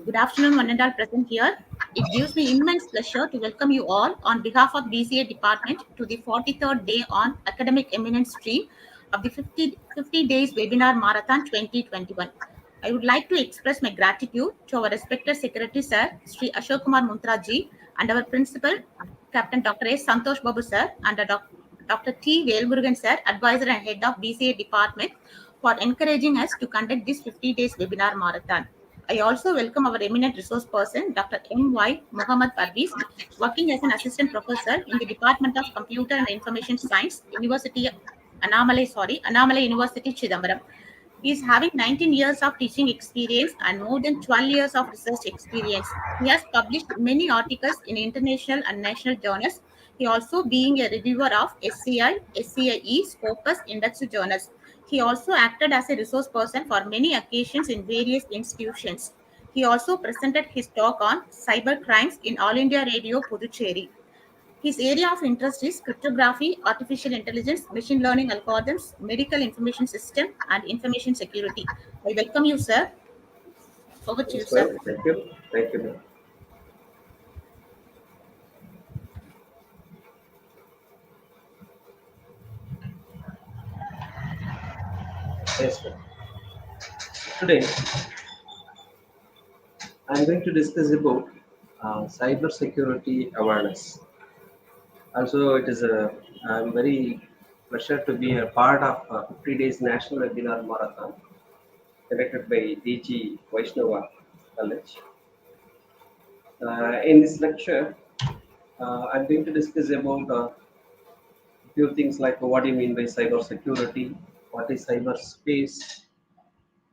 Good afternoon, one and all present here. It gives me immense pleasure to welcome you all on behalf of BCA Department to the 43rd day on Academic Eminence stream of the 50 days webinar marathon 2021. I would like to express my gratitude to our respected Secretary Sir, Sri Ashok Kumar Muntraji, and our Principal, Captain Dr. S. Santosh Babu Sir, and Dr. T. Velmurugan Sir, Advisor and Head of BCA Department, for encouraging us to conduct this 50 days webinar marathon. I also welcome our eminent resource person, Dr. M.Y. Muhammad Parvez, working as an assistant professor in the Department of Computer and Information Science, Annamalai University, Chidambaram. He is having 19 years of teaching experience and more than 12 years of research experience. He has published many articles in international and national journals. He also being a reviewer of SCI, SCIE, Scopus Index journals. He also acted as a resource person for many occasions in various institutions. He also presented his talk on cyber crimes in All India Radio Puducherry. His area of interest is cryptography, artificial intelligence, machine learning algorithms, medical information system, and information security. I welcome you, sir. Over to you, That's sir. fine. Thank you. Thank you, ma'am. Yes, ma'am. Today, I'm going to discuss about cybersecurity awareness. Also, I'm very pleasure to be a part of 50 days national webinar marathon conducted by DG Vaishnava College. In this lecture, I'm going to discuss about few things like what do you mean by cybersecurity, what is cyberspace,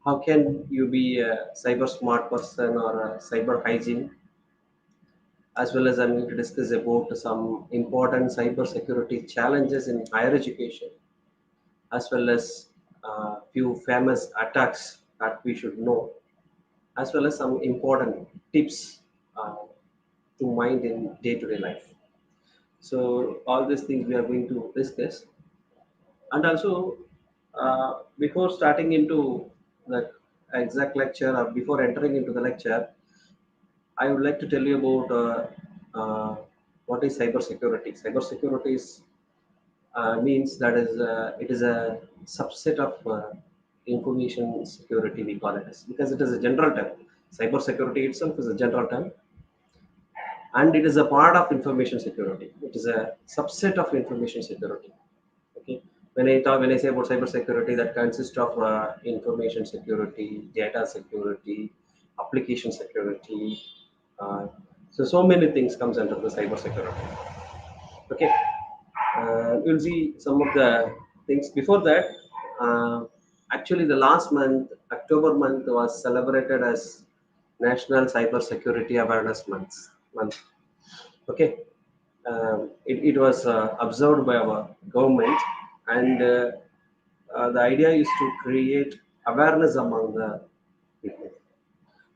how can you be a cyber smart person or a cyber hygiene, as well as I'm going to discuss about some important cyber security challenges in higher education, as well as few famous attacks that we should know, as well as some important tips uh, to mind in day-to-day life. So all these things we are going to discuss. And also, before starting into the exact lecture or before entering into the lecture, I would like to tell you about what is cybersecurity. Cybersecurity is, means that is it is a subset of information security, we call it as, because it is a general term. Cybersecurity itself is a general term, and it is a part of information security. It is a subset of information security. Okay. When I say about cybersecurity, that consists of information security, data security, application security. Uh, so many things comes under the cybersecurity. Okay. We'll see some of the things. Before that, uh, actually, the last month, October month, was celebrated as National Cybersecurity Awareness Month. Okay, it was observed by our government, and the idea is to create awareness among the people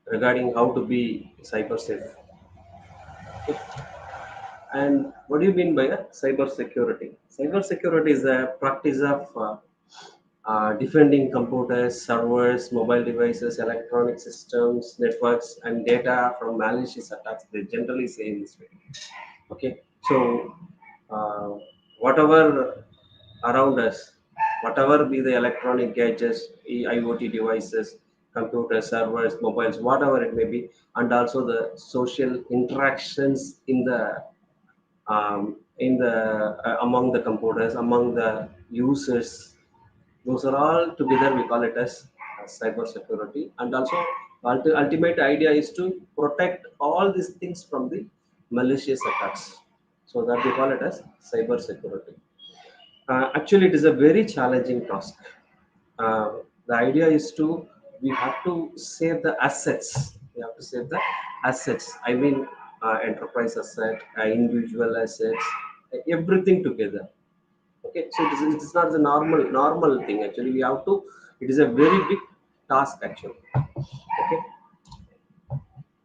regarding how to be cyber safe. Okay. And what do you mean by cyber security? Cyber security is a practice of defending computers, servers, mobile devices, electronic systems, networks, and data from malicious attacks. They generally say in this way. Okay, so uh, whatever around us, whatever be the electronic gadgets, IoT devices, computers, servers, mobiles, whatever it may be, and also the social interactions in the among the computers, among the users, those are all together we call it as cyber security. And also ultimate idea is to protect all these things from the malicious attacks, so that we call it as cyber security. Actually, it is a very challenging task. The idea is to we have to save the assets. We have to save the assets. I mean, enterprise asset, individual assets, everything together. Okay, so it is not the normal thing. Actually, we have to. It is a very big task actually. Okay,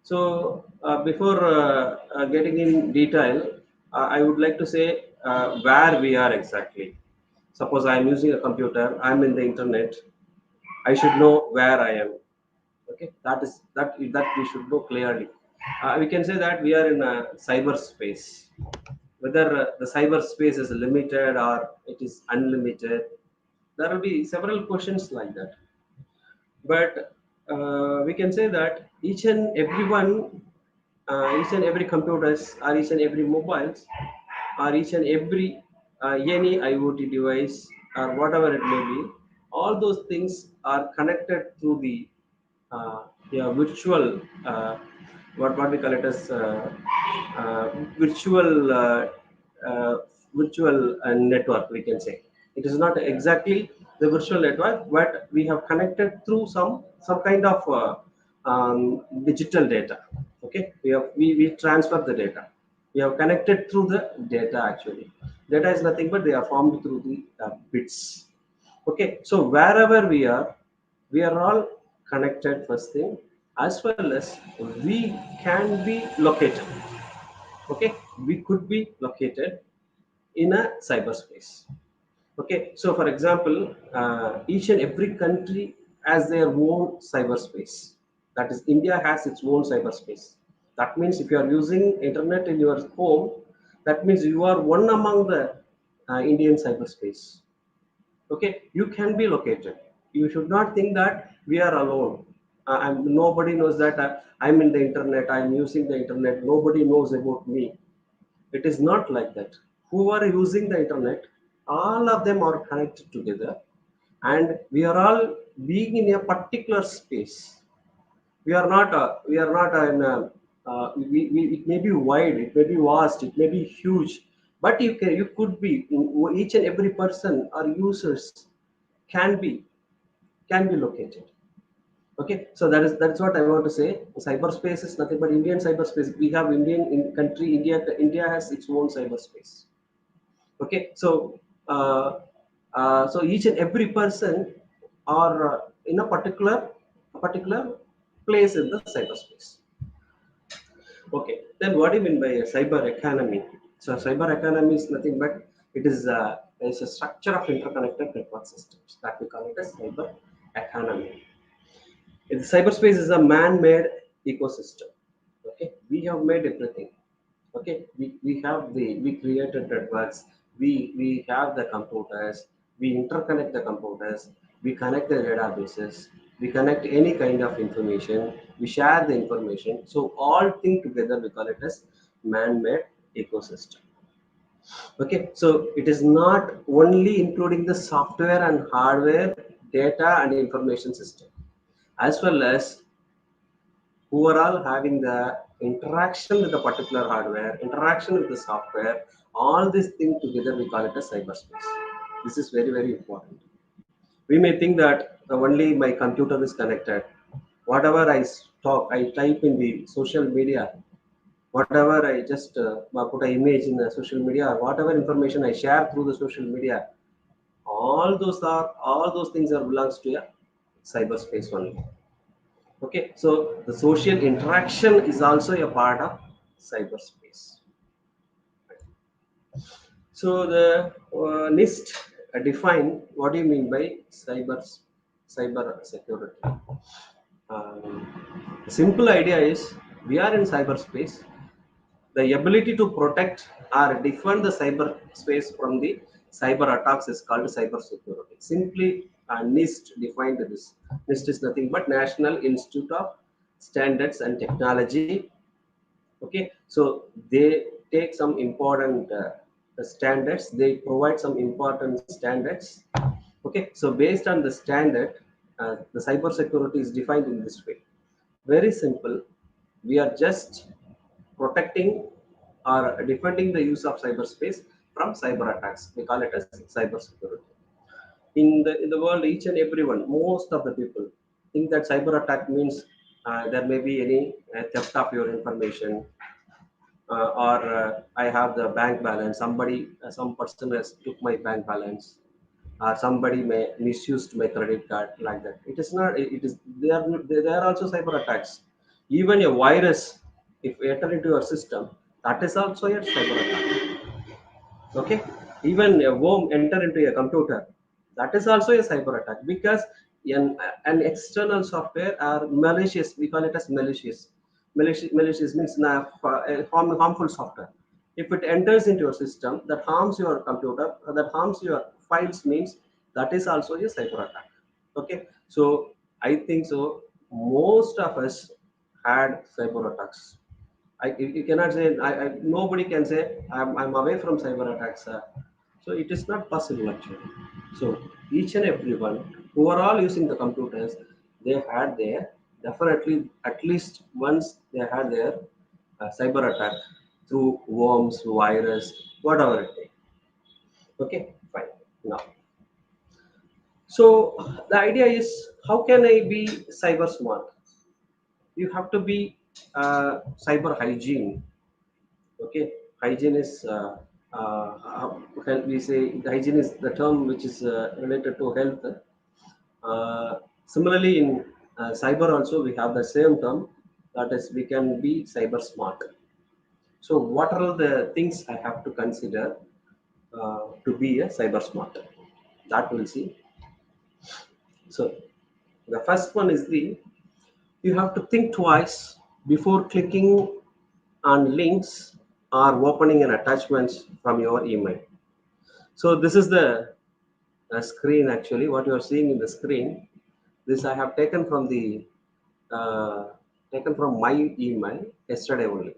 so before getting in detail, I would like to say where we are exactly. Suppose I am using a computer, I am in the internet. I should know where I am. Okay, that we should know clearly. We can say that we are in a cyberspace. Whether the cyberspace is limited or it is unlimited, there will be several questions like that. But we can say that each and everyone, each and every computers, or each and every mobiles, or each and every any IoT device, or whatever it may be, all those things are connected through the yeah, virtual, what we call it as uh, virtual uh, virtual network, we can say. It is not exactly the virtual network, but we have connected through some kind of digital data. Okay, we transfer the data. We have connected through the data. Actually, data is nothing but they are formed through the bits. Okay, so wherever we are all connected, first thing, as well as we can be located. Okay, we could be located in a cyberspace. Okay, so for example, each and every country has their own cyberspace. That is, India has its own cyberspace. That means if you are using internet in your home, that means you are one among the Indian cyberspace. Okay, you can be located. You should not think that we are alone. And nobody knows that I'm in the internet, I'm using the internet, nobody knows about me. It is not like that. Who are using the internet, all of them are connected together, and we are all being in a particular space. We are not in it may be wide, it may be vast, it may be huge, but you could be, each and every person or users can be located. Okay, so that's what I want to say. Cyberspace is nothing but Indian cyberspace. We have country India. India has its own cyberspace. Okay, so so each and every person are in a particular place in the cyberspace. Okay, then what do you mean by a cyber economy? So cyber economy is nothing but it's a structure of interconnected network systems that we call it as cyber economy. Cyberspace is a man-made ecosystem. Okay, we have made everything. Okay, we created networks. We have the computers. We interconnect the computers. We connect the databases. We connect any kind of information. We share the information. So all thing together we call it as man-made ecosystem. Okay, so it is not only including the software and hardware, data and information system, as well as who are all having the interaction with the particular hardware, interaction with the software, all these things together we call it a cyberspace. This is very, very important. We may think that only my computer is connected. Whatever I type in the social media, whatever I just put an image in the social media, or whatever information I share through the social media, all those things are belongs to a cyberspace only. Okay, so the social interaction is also a part of cyberspace. So the NIST define what do you mean by cyber security. The simple idea is we are in cyberspace. The ability to protect or defend the cyberspace from the cyber attacks is called cybersecurity. Simply, NIST defined this. NIST is nothing but National Institute of Standards and Technology. Okay, so they take some important standards. They provide some important standards. Okay, so based on the standard, the cybersecurity is defined in this way. Very simple. We are just protecting or defending the use of cyberspace from cyber attacks. We call it as cybersecurity. In the world, each and everyone, most of the people think that cyber attack means there may be any theft of your information, or I have the bank balance. Some person has took my bank balance, or somebody may misused my credit card, like that. It is not. It is there are also cyber attacks. Even a virus, if enter into your system, that is also a cyber attack. Okay, even a worm enter into a computer, that is also a cyber attack, because an external software are malicious. We call it as malicious. Malicious means harmful software. If it enters into your system that harms your computer, that harms your files, means that is also a cyber attack. Okay, so I think so. Most of us had cyber attacks. You cannot say nobody can say I'm away from cyber attacks. So it is not possible actually. So each and everyone who are all using the computers, they had their definitely at least once they had their cyber attack through worms, virus, whatever it is. Okay, fine. Now, so the idea is how can I be cyber smart? You have to be cyber hygiene. Okay, hygiene is we say the hygiene is the term which is related to health. Similarly, in cyber also we have the same term, that is we can be cyber smart. So, what are the things I have to consider to be a cyber smart? That we'll see. So, the first one is the you have to think twice before clicking on links or opening an attachments from your email. So this is the screen actually. What you are seeing in the screen, this I have uh, taken from my email yesterday only.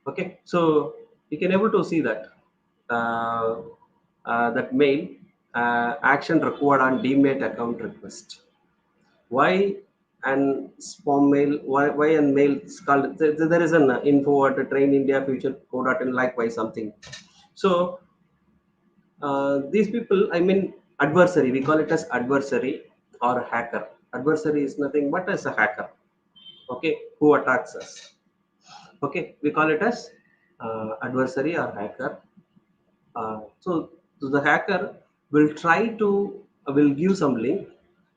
Okay, so you can able to see that uh, that mail action required on DMate account request. Why and spam mail? Why and mail? It's called there is an info at train India future co.in likewise something. So these people, I mean adversary, we call it as adversary or hacker. Adversary is nothing but as a hacker, okay, who attacks us. Okay, we call it as adversary or hacker. So the hacker will try to will give some link.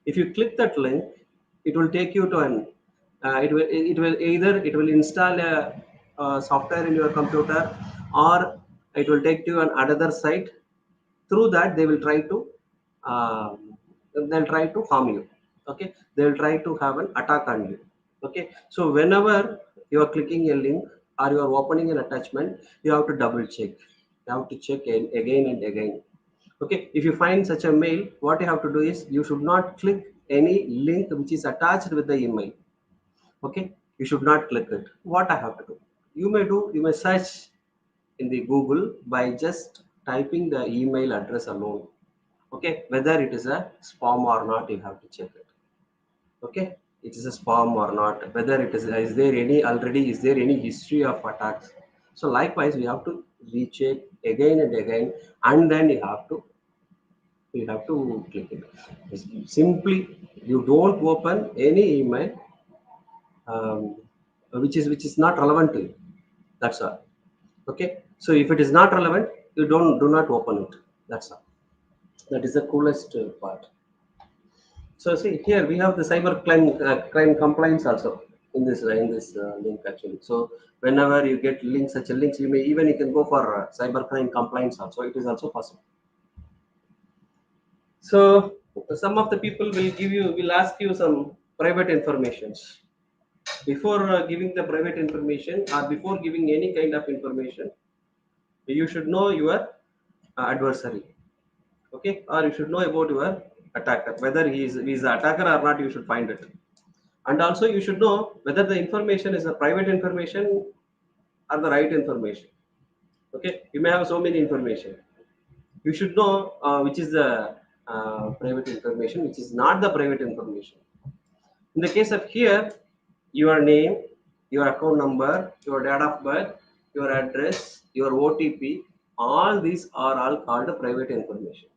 If you click that link, it will take you to an it will either it will install a software in your computer, or it will take you on another site. Through that they will try to they'll try to harm you. Okay, they'll try to have an attack on you. Okay, so whenever you are clicking a link or you are opening an attachment, you have to double check. You have to check again and again. Okay, if you find such a mail, what you have to do is you should not click any link which is attached with the email. Okay, you should not click it. What I have to do, you may search in the Google by just typing the email address alone. Okay, whether it is a spam or not, you have to check it. Okay, it is a spam or not, whether it is there any already, is there any history of attacks. So likewise we have to recheck again and again, and then you have to click it. Simply, you don't open any email um, which is not relevant to you. That's all. Okay, so if it is not relevant, you do not open it. That's all. That is the coolest part. So see here we have the crime compliance also in this link actually. So whenever you get links, such a links, you can go for cyber crime compliance also. It is also possible. So some of the people will ask you some private informations. Before giving the private information, or before giving any kind of information, you should know your adversary. Okay, or you should know about your attacker, whether he is the attacker or not. You should find it. And also you should know whether the information is a private information or the right information. Okay, you may have so many information. You should know which is the private information, which is not the private information. In the case of here, your name, your account number, your date of birth, your address, your OTP, all these are all called private information.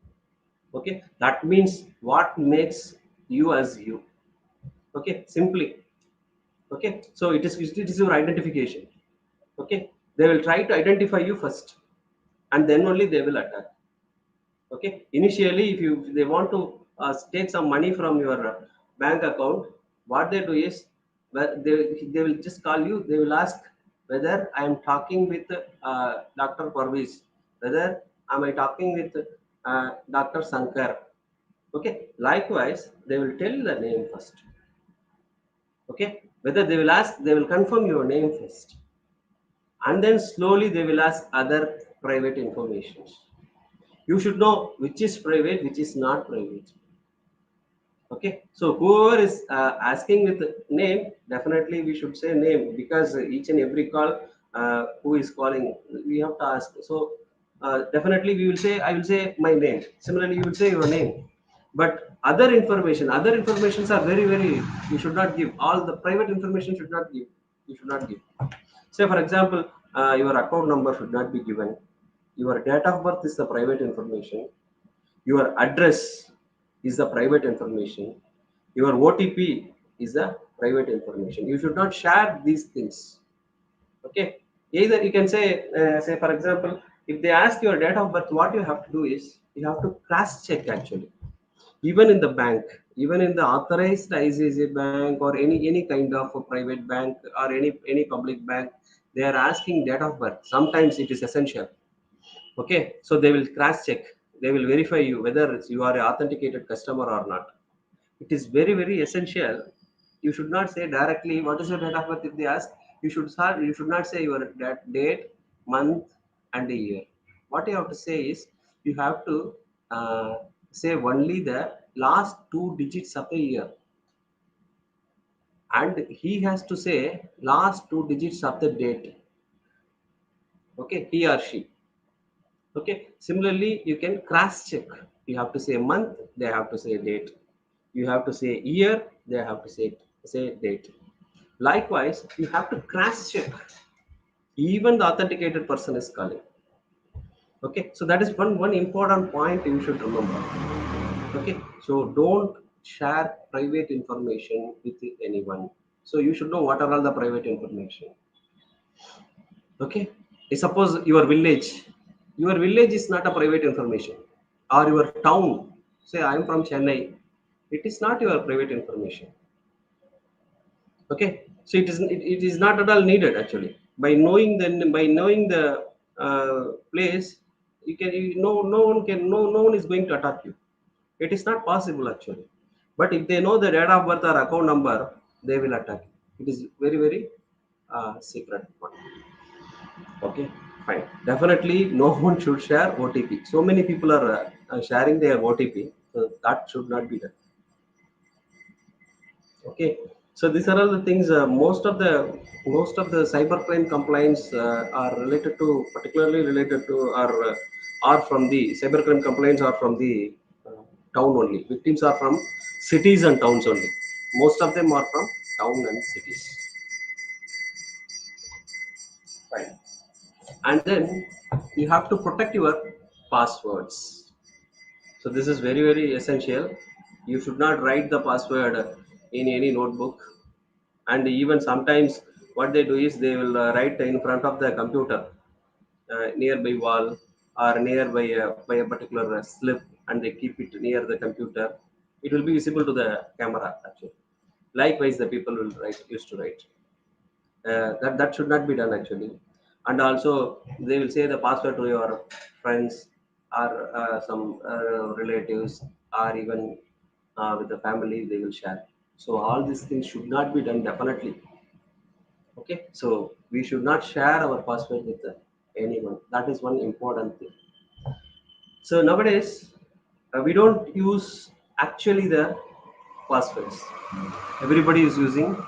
Okay, that means what makes you as you. Okay, simply. Okay, so it is your identification. Okay, they will try to identify you first, and then only they will attack. Okay, initially if they want to take some money from your bank account, what they do is, they will just call you. They will ask whether I am talking with Dr. Parvez, whether am I talking with Dr. Sankar. Okay, likewise, they will tell the name first. Okay, whether they will ask, they will confirm your name first, and then slowly they will ask other private informations. You should know which is private, which is not private. Okay, so whoever is asking with name, definitely we should say name, because each and every call, who is calling, we have to ask. So definitely we will say, I will say my name. Similarly, you will say your name. But other informations are very, very, you should not give. All the private information should not give. You should not give. Say for example, your account number should not be given. Your date of birth is the private information. Your address is the private information. Your OTP is the private information. You should not share these things. Okay. Either you can say for example, if they ask your date of birth, what you have to do is you have to cross check actually. Even in the bank, even in the authorized ICICI bank or any kind of a private bank or any public bank, they are asking date of birth. Sometimes it is essential. Okay, so they will cross check, they will verify you whether you are an authenticated customer or not. It is very, very essential. You should not say directly what is your date of birth. If they ask, you should not say your date, month and a year. What you have to say is, you have to uh, say only the last two digits of a year, and he has to say last two digits of the date. Okay, he or she. Okay, similarly, you can cross check. You have to say month, they have to say date. You have to say year, they have to say date. Likewise, you have to cross check. Even the authenticated person is calling. Okay, so that is one important point you should remember. Okay, so don't share private information with anyone. So you should know what are all the private information. Okay, suppose your village is not a private information, or your town. Say I am from Chennai, it is not your private information. Okay, so it is not at all needed actually. By knowing the place, no one can, no one is going to attack you. It is not possible actually. But if they know the date of birth or account number, they will attack you. It is very, very secret one. Okay, fine. Definitely, no one should share OTP. So many people are sharing their OTP. So that should not be done. Okay. So these are all the things. Most of the cybercrime complaints are related to, particularly related to, are from the cybercrime complaints are from the town only. Victims are from cities and towns only. Most of them are from town and cities. Fine. And then you have to protect your passwords. So this is very, very essential. You should not write the password in any notebook. And even sometimes what they do is they will write in front of the computer, nearby wall, or nearby by a particular slip, and they keep it near the computer. It will be visible to the camera actually. Likewise, the people will used to write. That should not be done actually. And also they will say the password to your friends, or some relatives, or even with the family they will share. So all these things should not be done definitely. Okay, so we should not share our password with anyone. That is one important thing. So nowadays we don't use actually the passwords. Everybody is using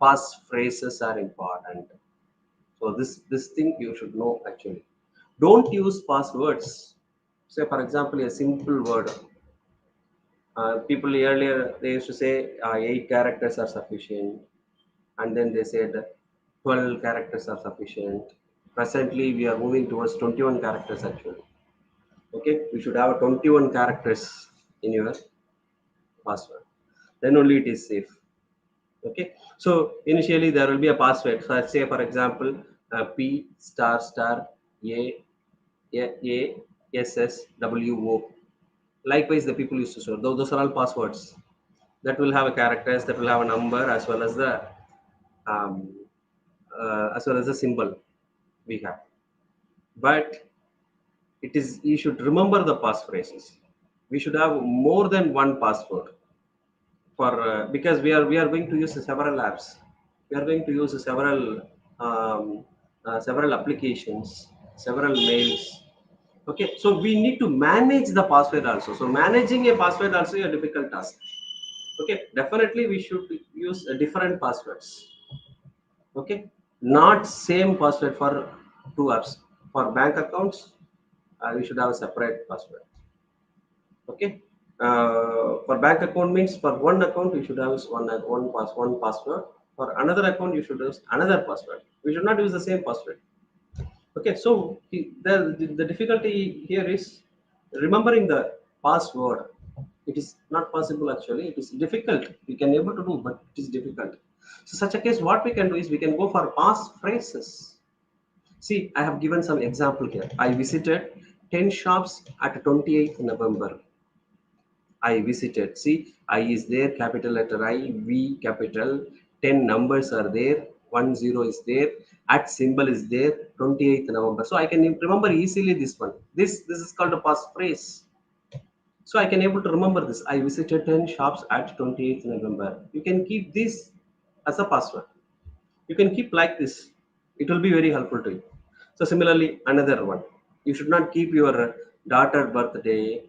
pass phrases are important. So this thing you should know actually. Don't use passwords. Say for example, a simple word. People earlier they used to say 8 characters are sufficient, and then they said 12 characters are sufficient. Presently, we are moving towards 21 characters actually. Okay, we should have 21 characters in your password. Then only it is safe. Okay, so initially there will be a password. So I say for example, P star star A Likewise, the people used to store. Those are all passwords that will have a characters, that will have a number, um, as well as the symbol we have. But it is, you should remember the passphrases. We should have more than one password for because we are going to use several apps. We are going to use um, several applications, several mails. Okay, so we need to manage the password also. So managing a password also a difficult task. Okay, definitely we should use different passwords. Okay, not same password for two apps. For bank accounts, we should have a separate password. Okay, for bank account means for one account you should have one password. For another account you should use another password. We should not use the same password. Okay, so the difficulty here is remembering the password. It is not possible actually. It is difficult. We can able to do, but it is difficult. So such a case, what we can do is we can go for pass phrases. See, I have given some example here. I visited 10 shops at 28th November. I visited. See, I is there, capital letter I, V capital, 10 numbers are there, 10 is there, at symbol is there, 28th November. So I can remember easily this one. This is called a passphrase. So I can able to remember this. I visited 10 shops at 28th November. You can keep this as a password. You can keep like this. It will be very helpful to you. So similarly, another one. You should not keep your daughter birthday,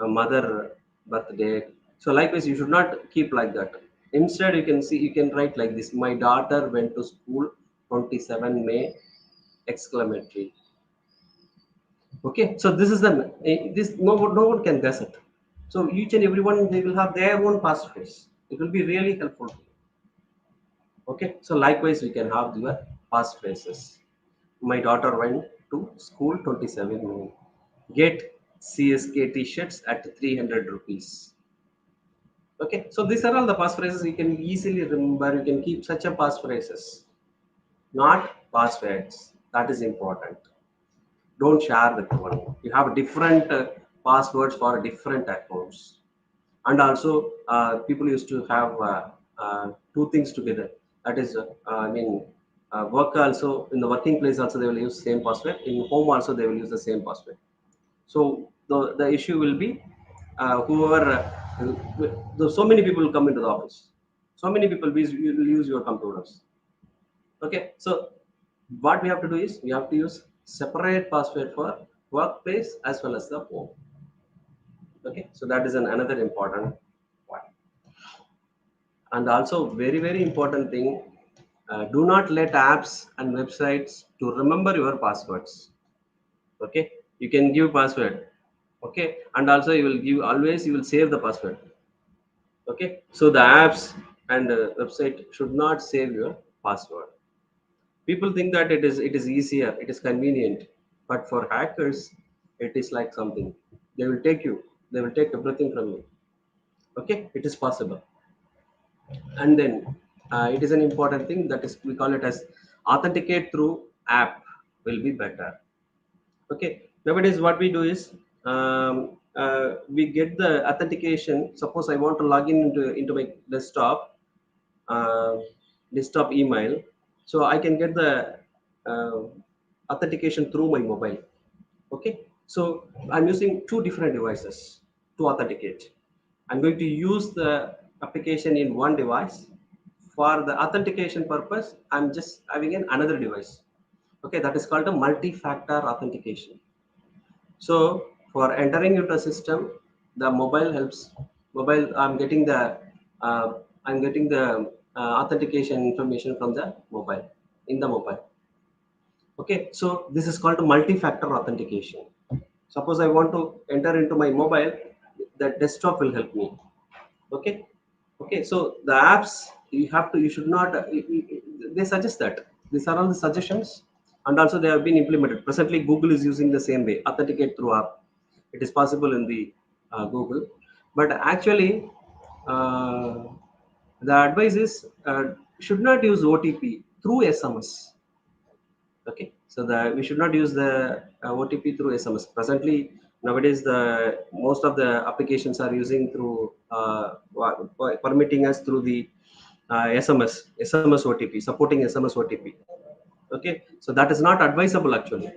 mother birthday. So likewise, you should not keep like that. Instead, you can write like this. My daughter went to school 27 May exclamatory. Okay, so this is the this no one can guess it. So each and everyone they will have their own passphrase. It will be really helpful. Okay, so likewise we can have your passphrases. My daughter went to school 27 May. Get CSK t-shirts at 300 rupees. Okay, so these are all the passphrases you can easily remember. You can keep such a passphrases, not passwords. That is important. Don't share with one. You have different passwords for different accounts. And also people used to have two things together. That is work also, in the working place also they will use same password, in home also they will use the same password. So the issue will be whoever so many people will come into the office, so many people will use your computers. Okay, so what we have to do is we have to use separate password for workplace as well as the home. Okay, so that is another important point. And also very important thing, do not let apps and websites to remember your passwords. Okay, you can give password. Okay, and also you will save the password. Okay, so the apps and website should not save your password. People think that it is easier, it is convenient, but for hackers it is like something. They will take everything from you. Okay, it is possible. And then it is an important thing, that is we call it as authenticate through app will be better. Okay, nowadays what we do is we get the authentication. Suppose I want to log in into my uh, desktop email, so I can get the uh, authentication through my mobile. Okay, so I'm using two different devices to authenticate. I'm going to use the application in one device. For the authentication purpose, I'm just having another device. Okay, that is called a multi-factor authentication. So for entering into a system, the mobile helps. Mobile, uh, I'm getting the authentication information from the mobile, in the mobile. Okay, so this is called multi-factor authentication. Suppose I want to enter into my mobile, the desktop will help me. Okay, okay. So the apps you should not. They suggest that these are all the suggestions, and also they have been implemented. Presently, Google is using the same way, authenticate through app. It is possible in the Google, but actually, uh, the advice is should not use OTP through SMS. Okay, so we should not use the OTP through SMS. Presently, nowadays the most of the applications are using through permitting us through the SMS OTP, supporting SMS OTP. Okay, so that is not advisable actually.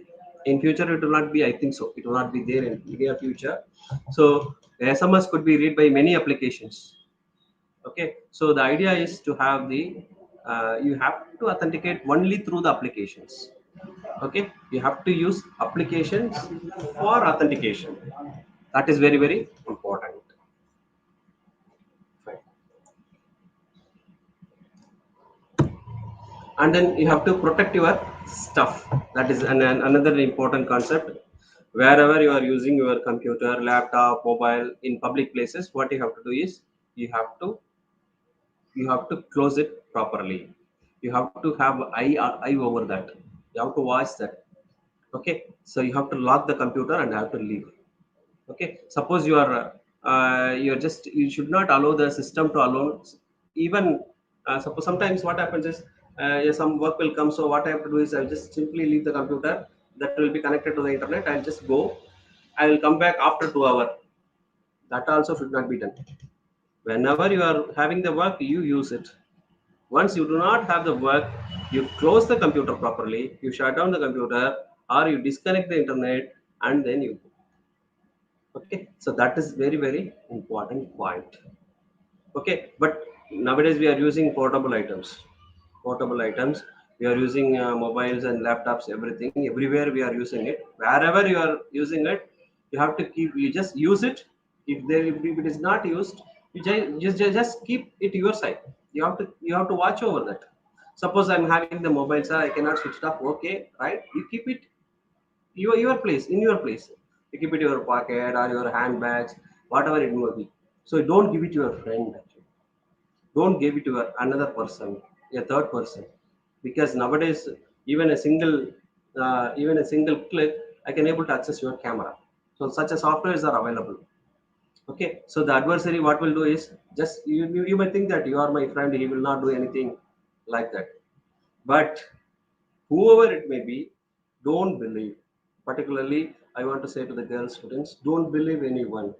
In future it will not be, I think so, it will not be there in near future. So the SMS could be read by many applications. Okay, so the idea is to have the you have to authenticate only through the applications. Okay, you have to use applications for authentication. That is very very important. Fine. And then you have to protect your stuff. That is another important concept. Wherever you are using your computer, laptop, mobile in public places, what you have to do is you have to you have to close it properly. You have to have eye over that. You have to watch that. Okay, so you have to lock the computer and have to leave. Okay, suppose you are you're just, you should not allow the system to allow. Even suppose sometimes what happens is yeah, some work will come, so what I have to do is I just simply leave the computer that will be connected to the internet. I'll just go, I will come back after 2 hours. That also should not be done. Whenever you are having the work, you use it. Once you do not have the work, you close the computer properly, you shut down the computer, or you disconnect the internet, and then you go. Okay, so that is very very important point. Okay, but nowadays we are using portable items. Portable items. We are using mobiles and laptops, everything. Everywhere we are using it. Wherever you are using it, you have to keep. You just use it. If it is not used, you just keep it your side. You have to watch over that. Suppose I'm having the mobile, sir, I cannot switch it off. Okay, right? You keep it your place, in your place. You keep it in your pocket or your handbags, whatever it may be. So don't give it to your friend. Actually, don't give it to another person, a third person, because nowadays even a single click, I can able to access your camera. So such a softwares are available. Okay, so the adversary what will do is just you might think that you are my friend, he will not do anything like that. But whoever it may be, don't believe. Particularly, I want to say to the girl students, don't believe anyone,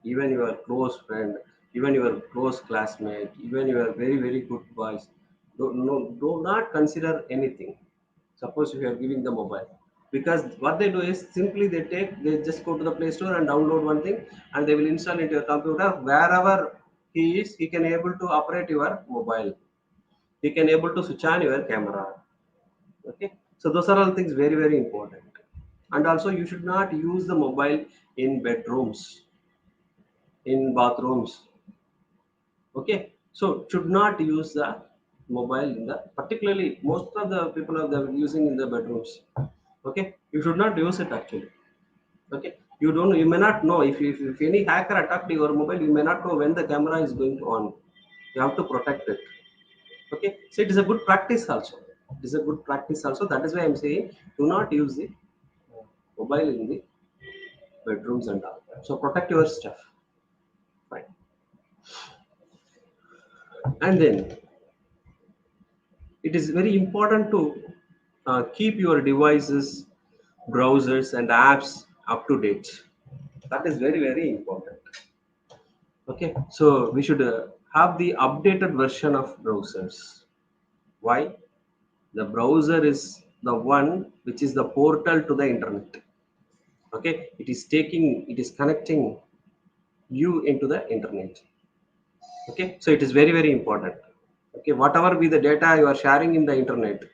even your close friend, even your close classmate, even your very very good boys. Do not consider anything. Suppose if you are giving the mobile, because what they do is simply they just go to the Play Store and download one thing, and they will install into your computer. Wherever he is, he can able to operate your mobile. He can able to switch on your camera. Okay, so those are all things very very important. And also you should not use the mobile in bedrooms, in bathrooms. Okay, so should not use the mobile in the, particularly most of the people are they using in the bedrooms. Okay, you should not use it actually. Okay, you may not know if any hacker attacked your mobile, you may not know when the camera is going to on. You have to protect it. Okay, so it is a good practice also. It is a good practice also. That is why I'm saying do not use the mobile in the bedrooms and all. So protect your stuff. Fine. And then it is very important to keep your devices, browsers, and apps up to date. That is very very important. Okay, so we should have the updated version of browsers. Why? The browser is the one which is the portal to the internet. Okay, it is connecting you into the internet. Okay, so it is very very important. Okay, whatever be the data you are sharing in the internet,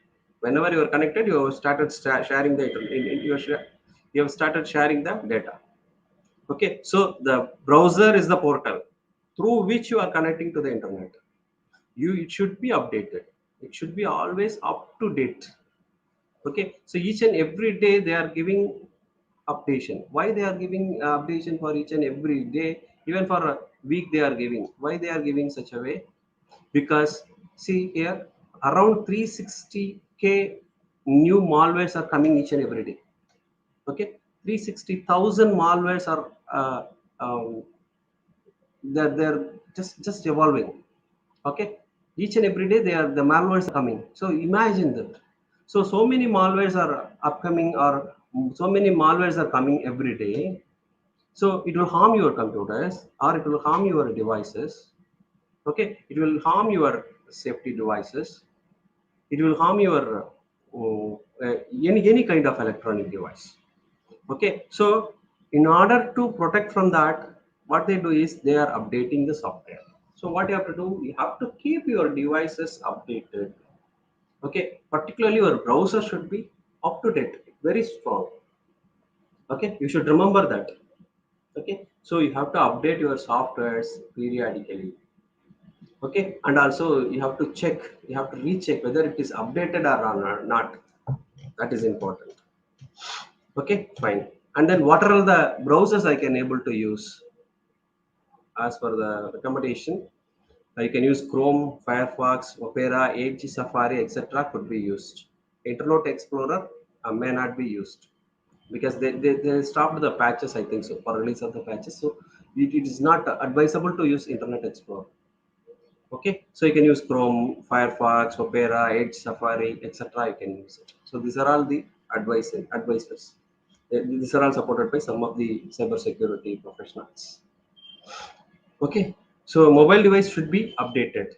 whenever you are connected, you have started sharing the internet. You have started sharing the data. Okay, so the browser is the portal through which you are connecting to the internet. It should be updated. It should be always up to date. Okay, so each and every day they are giving updation. Why they are giving updation for each and every day? Even for a week they are giving. Why they are giving such a way? Because see here, around 360k new malwares are coming each and every day. Okay, 360,000 malwares are um, they're just evolving. Okay, each and every day the malwares are coming. So imagine that. So many malwares are upcoming, or so many malwares are coming every day. So it will harm your computers, or it will harm your devices. Okay, it will harm your safety devices. It will harm your any kind of electronic device. Okay, so in order to protect from that, what they do is they are updating the software. So what you have to do, you have to keep your devices updated. Okay, particularly your browser should be up to date, very strong. Okay, you should remember that. Okay, so you have to update your softwares periodically. Okay, and also you have to check, you have to recheck whether it is updated or not. That is important. Okay, fine. And then what are all the browsers I can able to use as per the recommendation? You can use Chrome, Firefox, Opera, Edge, Safari, etc. could be used. Internet Explorer may not be used because they stopped the patches, I think so, for release of the patches. So it is not advisable to use Internet Explorer. Okay, so you can use Chrome, Firefox, Opera, Edge, Safari, etc. You can use it. So these are all the advisors. These are all supported by some of the cybersecurity professionals. Okay, so mobile device should be updated.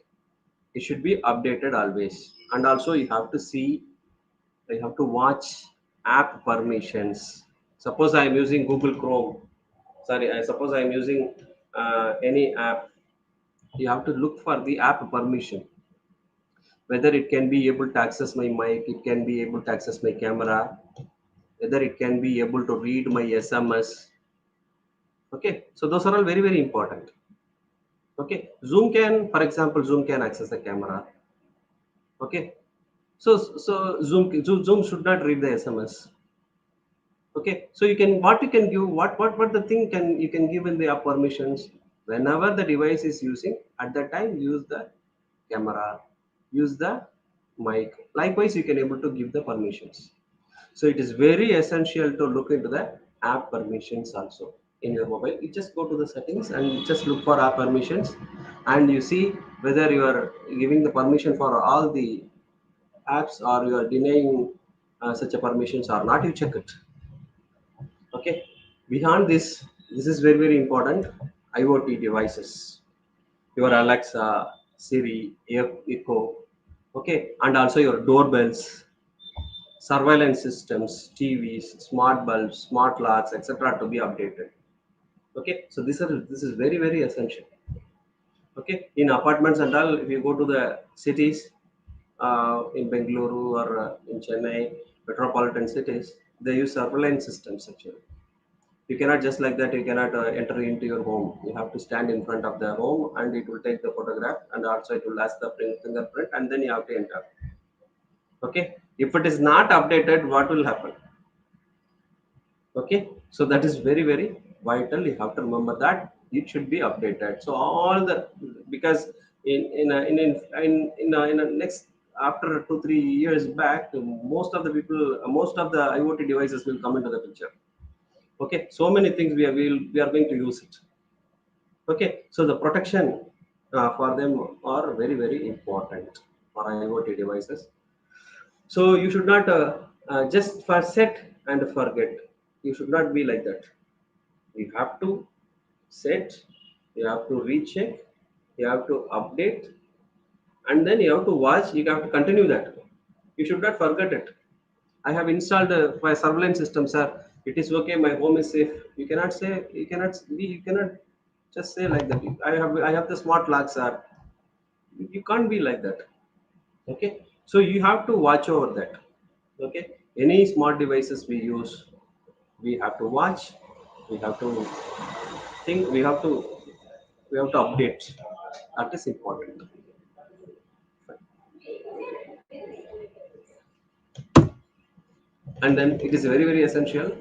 It should be updated always, and also you have to see, you have to watch app permissions. Suppose I am using Google Chrome. Sorry, I suppose I am using any app. You have to look for the app permission, whether it can be able to access my mic, it can be able to access my camera, whether it can be able to read my SMS. Okay, so those are all very very important. Okay, Zoom can, for example, Zoom can access the camera. Okay, so Zoom should not read the SMS. Okay, so you can, what you can give, what the thing can, you can give in the app permissions. Whenever the device is using, at that time use the camera, use the mic. Likewise, you can able to give the permissions. So it is very essential to look into the app permissions also in your mobile. You just go to the settings and you just look for app permissions, and you see whether you are giving the permission for all the apps or you are denying such a permissions or not. You check it. Okay. Beyond this, this is very very important. IoT devices, your Alexa, Siri, Echo, okay, and also your doorbells, surveillance systems, TVs, smart bulbs, smart locks, etc. to be updated. Okay, so this is very very essential. Okay, in apartments and all, if you go to the cities, in Bengaluru or in Chennai, metropolitan cities, they use surveillance systems actually. You cannot just like that. You cannot enter into your home. You have to stand in front of the home, and it will take the photograph, and also it will ask the fingerprint, and then you have to enter. Okay, if it is not updated, what will happen? Okay, so that is very very vital. You have to remember that it should be updated. So all the, because in a next, after 2 3 years back, most of the people, most of the IoT devices will come into the picture. Okay, so many things we are going to use it. Okay, so the protection for them are very very important for IoT devices. So you should not just for set and forget. You should not be like that. You have to set, you have to recheck, you have to update, and then you have to watch. You have to continue that. You should not forget it. I have installed my surveillance system, sir. It is okay. My home is safe. You cannot say. You cannot just say like that. I have the smart lock, sir. You can't be like that. Okay. So you have to watch over that. Okay. Any smart devices we use, we have to watch. We have to think. We have to update. That is important. And then it is very very essential.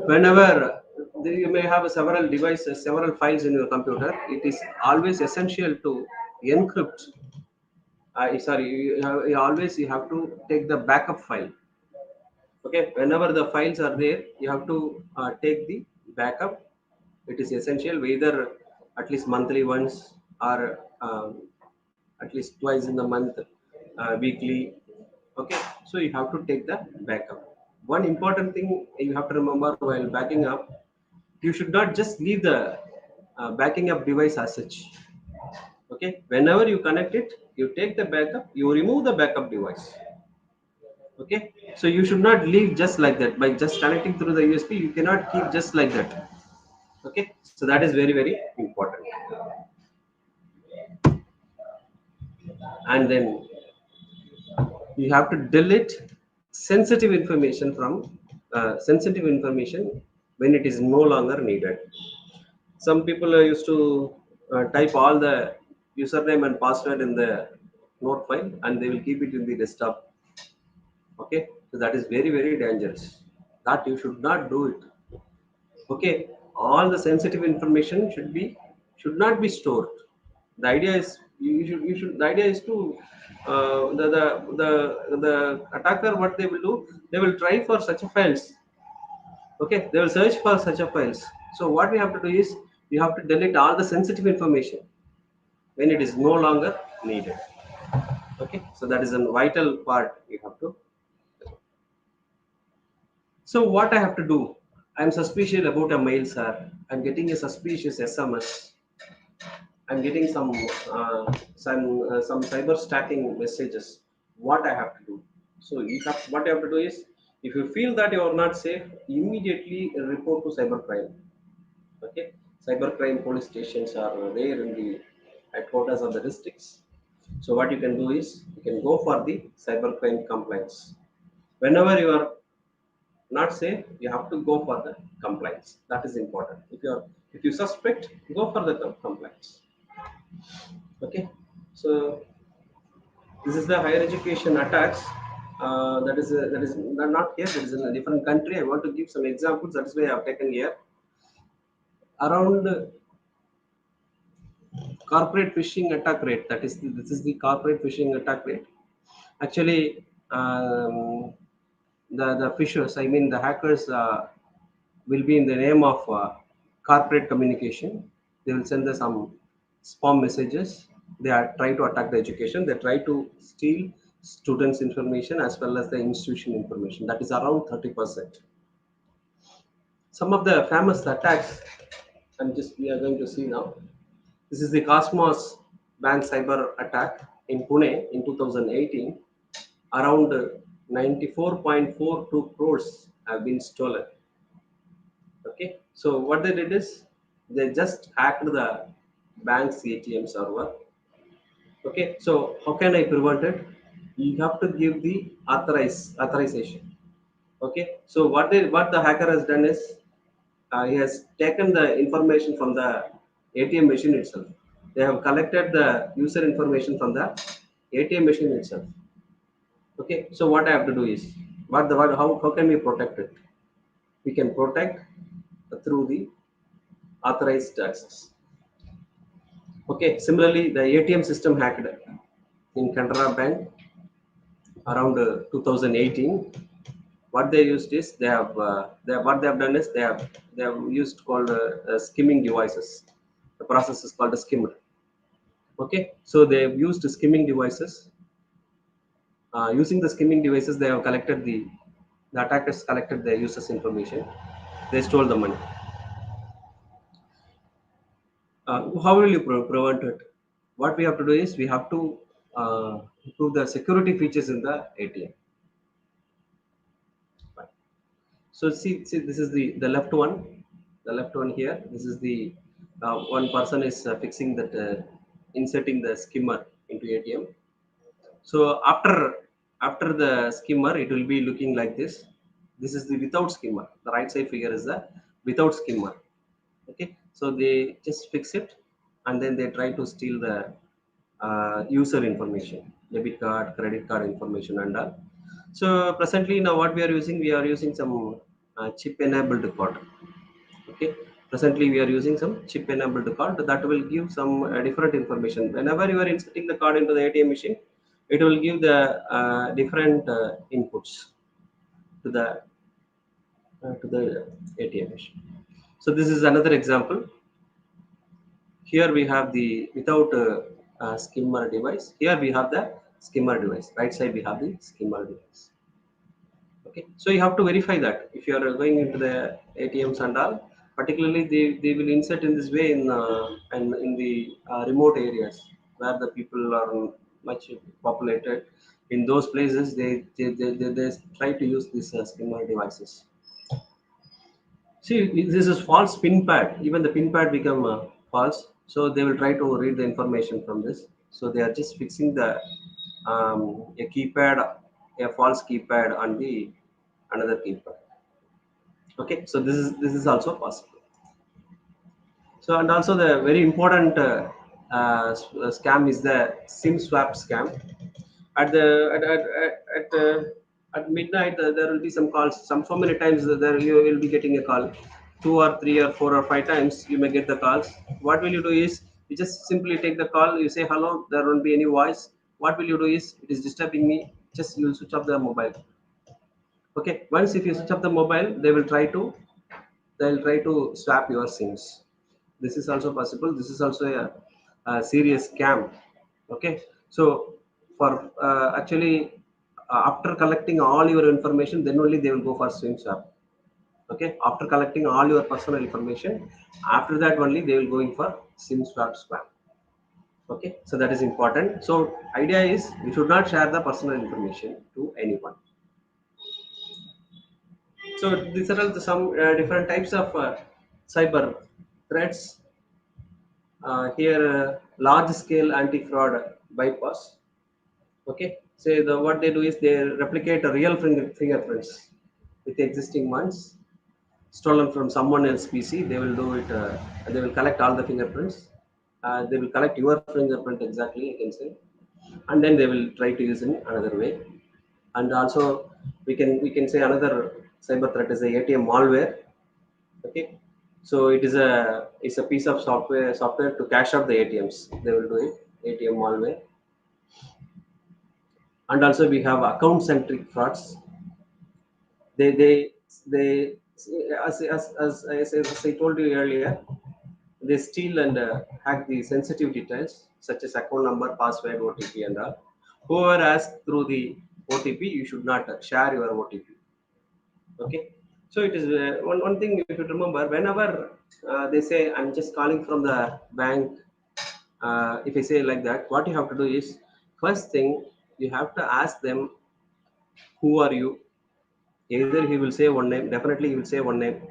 Whenever you may have several devices, several files in your computer, it is always essential to encrypt. Sorry, you have to take the backup file. Okay, whenever the files are there, you have to take the backup. It is essential, whether at least monthly once or at least twice in the month, weekly. Okay, so you have to take the backup. One important thing you have to remember while backing up, you should not just leave the backing up device as such. Okay, whenever you connect it, you take the backup, you remove the backup device. Okay, so you should not leave just like that by just connecting through the USB. You cannot keep just like that. Okay, so that is very very important. And then you have to delete sensitive information from sensitive information when it is no longer needed. Some people used to type all the username and password in the note file and they will keep it in the desktop. Okay, so that is very very dangerous. That you should not do it. Okay, all the sensitive information should not be stored. The idea is you should the idea is to the attacker, what they will do, they will try for such a files. Okay, they will search for such a files. So what we have to do is you have to delete all the sensitive information when it is no longer needed. Okay, so that is a vital part you have to. So what I have to do, I'm suspicious about a mail, sir. I'm getting a suspicious SMS. I'm getting some cyber stacking messages. What I have to do? So what you have to do is, if you feel that you are not safe, immediately report to cybercrime. Okay, cybercrime police stations are there in the headquarters of the districts. So what you can do is you can go for the cybercrime compliance. Whenever you are not safe, you have to go for the compliance. That is important. If you suspect, go for the compliance. Okay, so this is the higher education attacks. That is not here. That is in a different country. I want to give some examples. That is why I have taken here. Around corporate phishing attack rate. This is the corporate phishing attack rate. Actually, the phishers, I mean the hackers, will be in the name of corporate communication. They will send us some spam messages. They are try to attack the education. They try to steal students' information as well as the institution information. That is around 30%. Some of the famous attacks, we are going to see now. This is the Cosmos Bank cyber attack in Pune in 2018. Around 94.42 crores have been stolen. Okay, so what they did is they just hacked the bank's ATM server. Okay, so how can I prevent it? You have to give the authorization. Okay, so what the hacker has done is he has taken the information from the ATM machine itself. They have collected the user information from the ATM machine itself. Okay, so what I have to do is how can we protect it? We can protect through the authorized access. Okay, similarly, the ATM system hacked in Canara Bank around 2018. What they used is what they have done is they have used called skimming devices. The process is called a skimmer. Okay, so they have used skimming devices. Using the skimming devices, they have collected the attackers collected the users' information. They stole the money. How will you prevent it? What we have to do is we have to improve the security features in the ATM. Fine. So see, this is the left one, the left one here. This is the one person is fixing that, inserting the skimmer into ATM. So after the skimmer, it will be looking like this. This is the without skimmer. The right side figure is the without skimmer. Okay, so they just fix it and then they try to steal the user information, debit card, credit card information and all. So presently now what we are using some chip enabled card. Okay, presently we are using some chip enabled card that will give some different information. Whenever you are inserting the card into the ATM machine, it will give the different inputs to the ATM machine. So this is another example. Here we have the without skimmer device. Here we have the skimmer device. Right side we have the skimmer device. Okay, so you have to verify that if you are going into the ATMs and all, particularly they will insert in this way in the remote areas where the people are much populated. In those places, they try to use these skimmer devices. See, this is false pin pad. Even the pin pad become false. So they will try to read the information from this. So they are just fixing the a keypad, a false keypad on the another keypad. Okay, so this is also possible. So and also the very important scam is the SIM swap scam. At the at midnight there will be some calls. So many times there you will be getting a call, 2 or 3 or 4 or 5 times you may get the calls. What will you do is you just simply take the call. You say hello. There won't be any voice. What will you do is it is disturbing me. Just you will switch off the mobile. Okay. Once if you switch off the mobile, they'll try to swap your SIMs. This is also possible. This is also a serious scam. Okay, so for actually after collecting all your information, then only they will go for SIM swap. Okay, after collecting all your personal information, after that only they will going for SIM swap. Okay, so that is important. So idea is we should not share the personal information to anyone. So these are all some different types of cyber threats. Here, large scale anti fraud bypass. Okay, so what they do is they replicate a real fingerprints with existing ones stolen from someone else's PC. They will do it. They will collect all the fingerprints. They will collect your fingerprint exactly. You can say, and then they will try to use in another way. And also, we can say another cyber threat is the ATM malware. Okay, so it's a piece of software to cache out the ATMs. They will do it. ATM malware. And also we have account centric frauds. They as I told you earlier, they steal and hack the sensitive details such as account number, password, OTP, and all. Whoever asks through the OTP, you should not share your OTP. Okay, so it is one thing you should remember. Whenever they say I'm just calling from the bank, if I say like that, what you have to do is first thing you have to ask them, who are you? Either he will say one name, definitely he will say one name,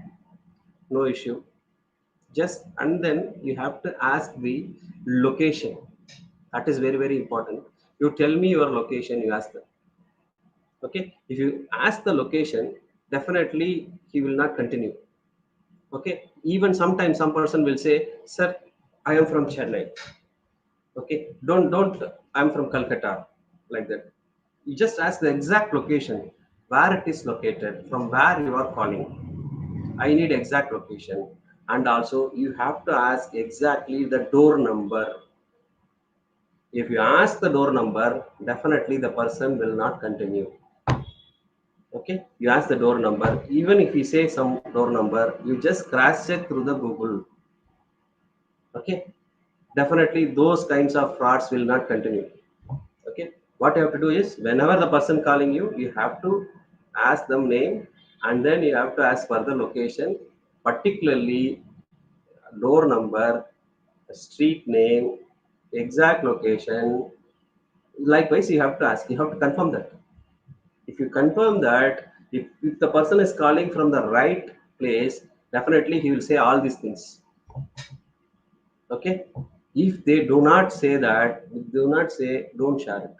no issue. Just and then you have to ask the location. That is very, very important. You tell me your location, you ask them. Okay, if you ask the location, definitely he will not continue. Okay, even sometimes some person will say, sir, I am from Chennai. Okay, don't I'm from Calcutta, like that. You just ask the exact location, where it is located, from where you are calling. I need exact location. And also you have to ask exactly the door number. If you ask the door number, definitely the person will not continue. Okay, you ask the door number. Even if you say some door number, you just cross check through the Google. Okay, definitely those kinds of frauds will not continue. Okay, what you have to do is whenever the person calling you, you have to ask them name, and then you have to ask for the location, particularly door number, street name, exact location. Likewise, you have to ask, you have to confirm that. If you confirm that, if the person is calling from the right place, definitely he will say all these things. Okay, if they do not say that, do not say, don't share it.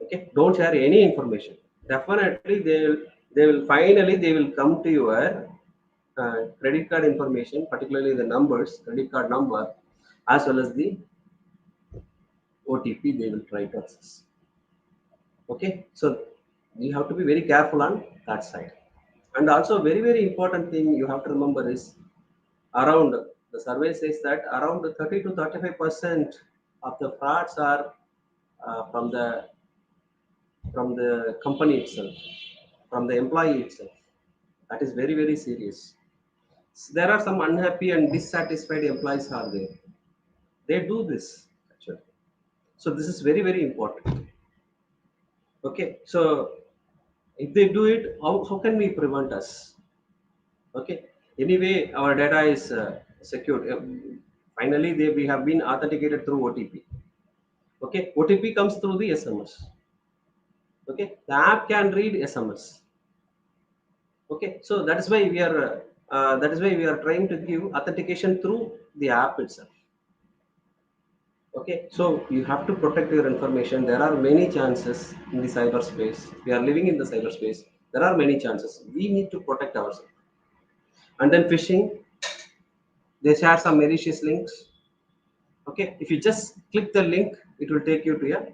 Okay, don't share any information. Definitely they will finally they will come to your credit card information, particularly the numbers, credit card number, as well as the OTP they will try to access. Okay, so you have to be very careful on that side. And also very, very important thing you have to remember is around, the survey says that around 30 to 35% of the frauds are from the company itself, from the employee itself. That is very, very serious. There are some unhappy and dissatisfied employees are there. They do this actually. So this is very, very important. Okay, so if they do it, how can we prevent us? Okay, anyway, our data is secured. Finally, we have been authenticated through OTP. Okay, OTP comes through the SMS. Okay, the app can read SMS. Okay, so that is why we are trying to give authentication through the app itself. Okay, so you have to protect your information. There are many chances in the cyberspace. We are living in the cyberspace. There are many chances. We need to protect ourselves. And then phishing, they share some malicious links. Okay, if you just click the link, it will take you to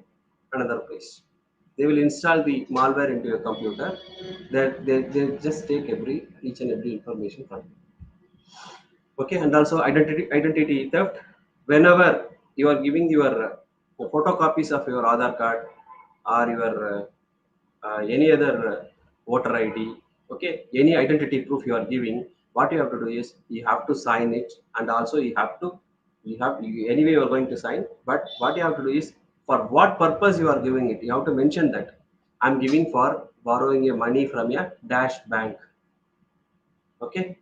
another place. They will install the malware into your computer. They just take each and every information from you. Okay, and also identity theft. Whenever you are giving your photocopies of your Aadhaar card or your any other voter ID, okay, any identity proof you are giving, what you have to do is you have to sign it, and also anyway you are going to sign, but what you have to do is for what purpose you are giving it, you have to mention that I'm giving for borrowing a money from a dash bank. Okay,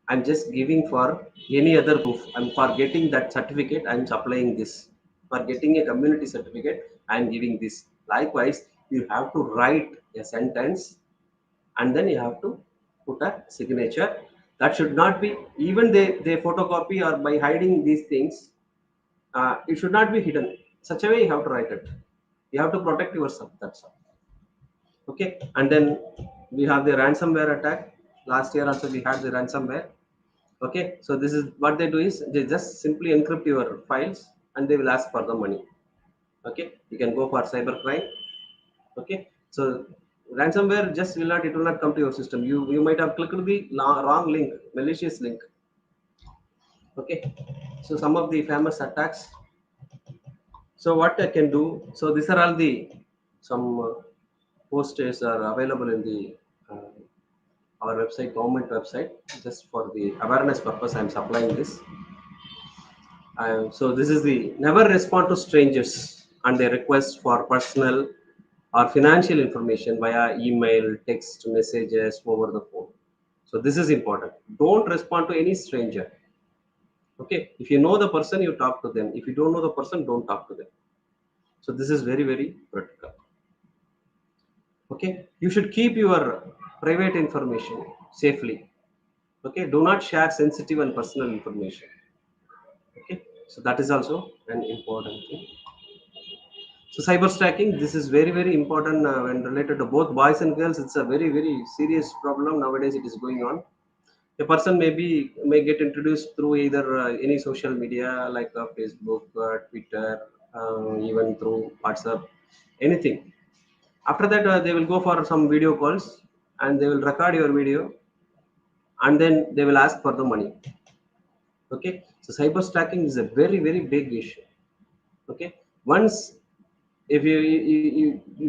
I'm just giving for any other proof. I'm for getting that certificate, I'm supplying this. For getting a community certificate, I'm giving this. Likewise, you have to write a sentence, and then you have to put a signature. That should not be, even they photocopy or by hiding these things, it should not be hidden. Such a way you have to write it. You have to protect yourself, that's all. Okay, and then we have the ransomware attack. Last year also we had the ransomware. Okay, so this is what they do is they just simply encrypt your files and they will ask for the money. Okay, you can go for cybercrime. Okay, so ransomware just will not come to your system. You might have clicked the wrong link, malicious link. Okay, so some of the famous attacks. So what I can do, so these are all the some posters are available in the uh, our website, government website. Just for the awareness purpose I'm supplying this. So this is the never respond to strangers and their request for personal or financial information via email, text messages over the phone. So this is important. Don't respond to any stranger. Okay, if you know the person, you talk to them. If you don't know the person, don't talk to them. So this is very very critical. Okay, you should keep your private information safely. Okay, do not share sensitive and personal information. Okay, so that is also an important thing. So cyber stacking, this is very very important when related to both boys and girls. It's a very very serious problem nowadays. It is going on. A person may get introduced through either any social media like Facebook, Twitter, even through WhatsApp, anything. After that, they will go for some video calls and they will record your video, and then they will ask for the money. Okay, so cyber stacking is a very very big issue. Okay, once if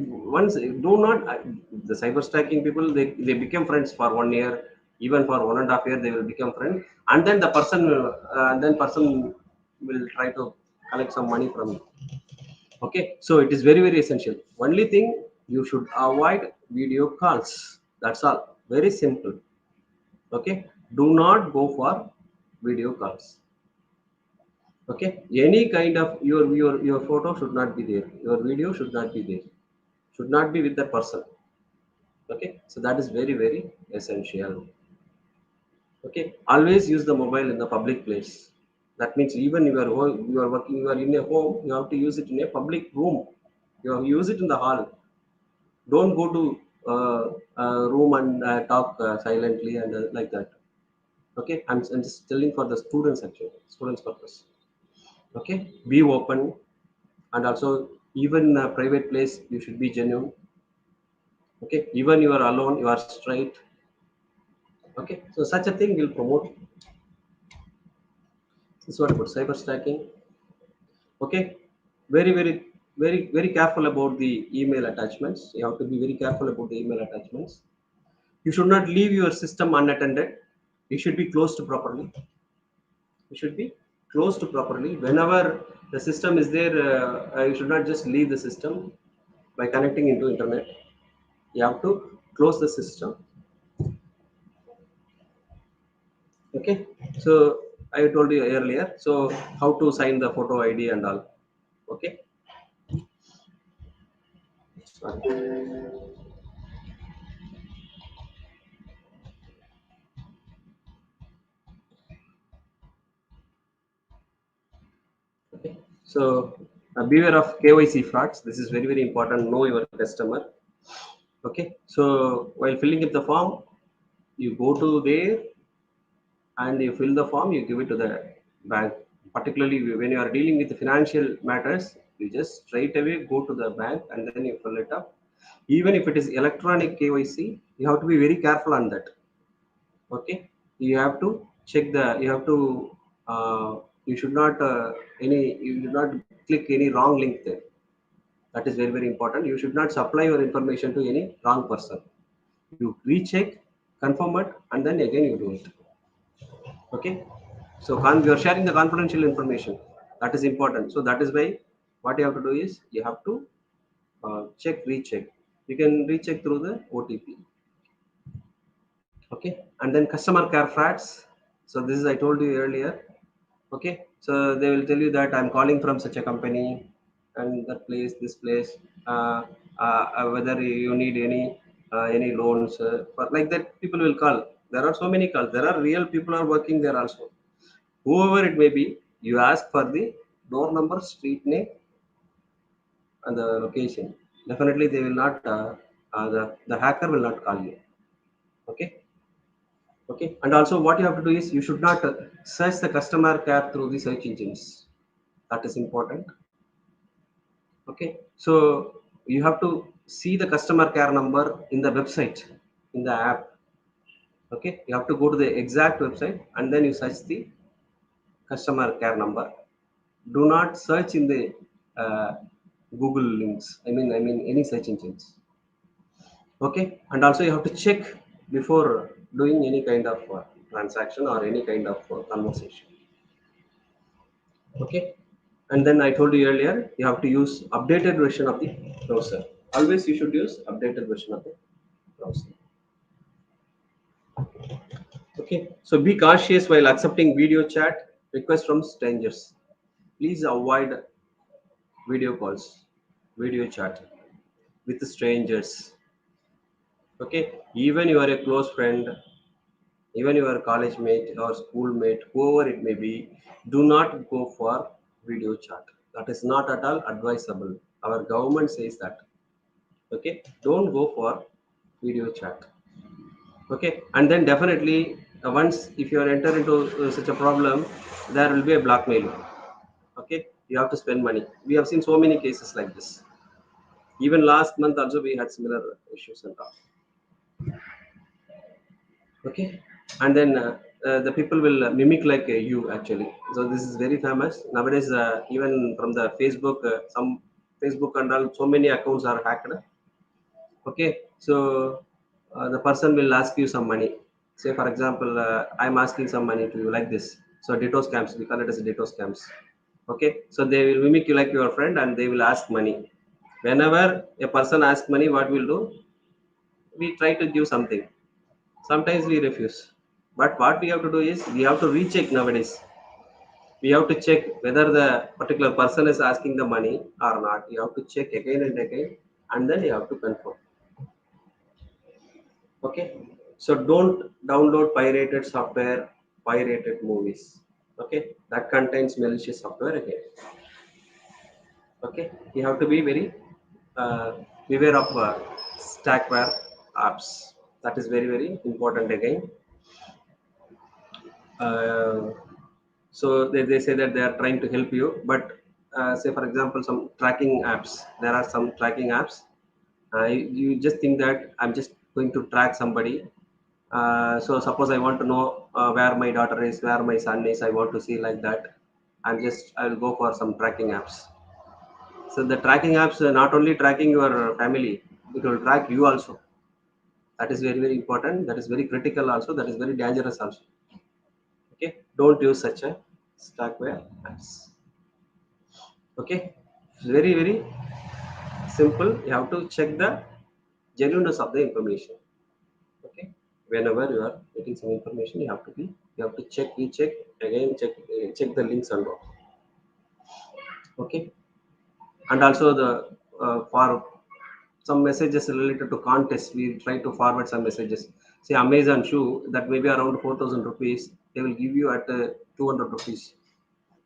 once do not the cyber stacking people, they become friends for 1 year, even for 1.5 year they will become friends, and then the person will try to collect some money from you. Okay, so it is very very essential. Only thing, you should avoid video calls. That's all, very simple. Okay, do not go for video calls. Okay, any kind of your photo should not be there, your video should not be there, should not be with the person. Okay, so that is very very essential. Okay, always use the mobile in the public place. That means even you are working, you are in a home, you have to use it in a public room. You have to use it in the hall. Don't go to room and talk silently and like that. Okay, I'm just telling for the students, actually students purpose. Okay, be open, and also even a private place you should be genuine. Okay, even you are alone, you are straight. Okay, so such a thing will promote. This is what about cyber stacking. Okay, very very very careful about the email attachments. You have to be very careful about the email attachments. You should not leave your system unattended. You should be closed properly. You should be closed properly. Whenever the system is there, you should not just leave the system by connecting into internet. You have to close the system. Okay, so I told you earlier, so how to sign the photo ID and all. Okay, Sorry. Okay. So beware of KYC frauds. This is very very important. Know your customer. Okay. So while filling up the form, you go to there and you fill the form. You give it to the bank. Particularly when you are dealing with financial matters, you just straight away go to the bank and then you fill it up. Even if it is electronic KYC, you have to be very careful on that. Okay, you have to check the you have to you should not you should not click any wrong link there. That is very very important. You should not supply your information to any wrong person. You recheck, confirm it, and then again you do it. Okay, so you're sharing the confidential information. That is important. So that is why what you have to do is you have to check, recheck. You can recheck through the OTP. Okay, and then customer care frauds. So this is I told you earlier. Okay, so they will tell you that I'm calling from such a company and that place, this place, whether you need any loans, for like that people will call. There are so many calls. There are real people are working there also. Whoever it may be, you ask for the door number, street name, and the location. Definitely they will not. The hacker will not call you. Okay. Okay, and also what you have to do is you should not search the customer care through the search engines. That is important. Okay, so you have to see the customer care number in the website, in the app. Okay, you have to go to the exact website and then you search the customer care number. Do not search in the uh, Google links. I mean any search engines. Okay, and also you have to check before doing any kind of transaction or any kind of conversation. Okay, and then I told you earlier you have to use updated version of the browser. Always you should use updated version of the browser. Okay, so be cautious while accepting video chat requests from strangers. Please avoid video calls, video chat with strangers. Okay, even you are a close friend, even your college mate or schoolmate, whoever it may be, do not go for video chat. That is not at all advisable. Our government says that. Okay, don't go for video chat. Okay, and then definitely once if you are enter into such a problem, there will be a blackmail. Okay, you have to spend money. We have seen so many cases like this. Even last month also we had similar issues and all. Okay, and then the people will mimic like you actually. So this is very famous nowadays. Even from the Facebook, some Facebook and all, so many accounts are hacked. Okay, so the person will ask you some money. Say for example, I'm asking some money to you like this. So ditto scams, we call it as ditto scams. Okay, so they will mimic you like your friend and they will ask money. Whenever a person asks money, what we'll do, we try to give something. Sometimes we refuse. But what we have to do is we have to recheck nowadays. We have to check whether the particular person is asking the money or not. You have to check again and again, and then you have to confirm. Okay. So don't download pirated software, pirated movies. Okay. That contains malicious software again. Okay. You have to be very uh, beware of stackware apps. That is very very important again. Uh, so they say that they are trying to help you, but say for example some tracking apps, there are some tracking apps. You just think that I'm just going to track somebody. So suppose I want to know where my daughter is, where my son is, I want to see like that. I'll go for some tracking apps. So the tracking apps not only tracking your family, it will track you also. That is very very important. That is very critical also. That is very dangerous also. Okay, don't use such a stackware apps. Okay, it's very very simple. You have to check the genuineness of the information. Okay, whenever you are getting some information, you have to check, recheck again, check the links and all. Okay, and also the for some messages related to contests. We try to forward some messages. Say Amazon shoe that may be around 4,000 rupees. They will give you at 200 rupees.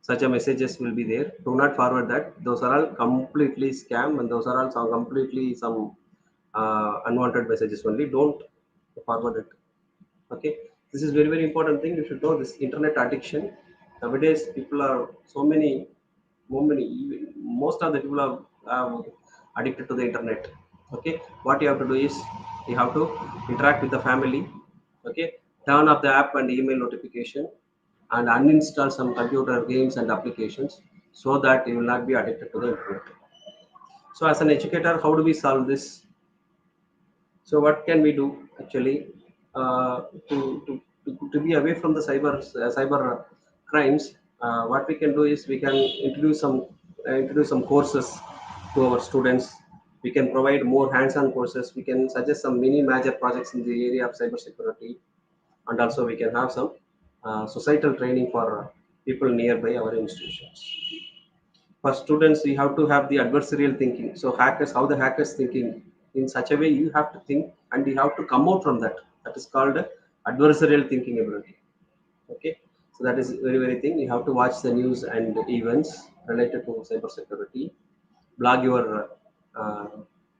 Such a messages will be there. Do not forward that. Those are all completely scam, and those are all some completely some unwanted messages only. Don't forward it. Okay, this is very important thing. You should know this internet addiction. Nowadays people are so many, most of the people are addicted to the internet. Okay, what you have to do is you have to interact with the family. Okay, turn off the app and email notification, and uninstall some computer games and applications, so that you will not be addicted to the internet. So as an educator, how do we solve this? So what can we do actually to be away from the cyber crimes? What we can do is we can introduce some courses to our students. We can provide more hands-on courses. We can suggest some mini major projects in the area of cybersecurity, and also we can have some societal training for people nearby our institutions. For students, you have to have the adversarial thinking. So hackers, how the hackers thinking, in such a way you have to think and you have to come out from that. That is called adversarial thinking ability. Okay, so that is very thing. You have to watch the news and events related to cybersecurity, blog your uh,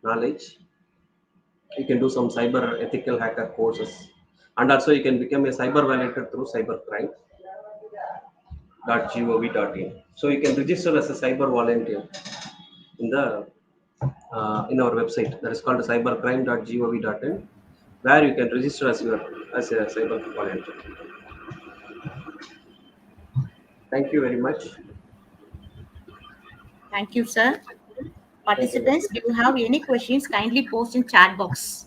knowledge. You can do some cyber ethical hacker courses, and also you can become a cyber validator through cybercrime.gov.in. So you can register as a cyber volunteer in the in our website, that is called cybercrime.gov.in, where you can register as a cyber volunteer. Thank you very much. Thank you, sir. Thank you. Participants, if you have any questions, kindly post in chat box.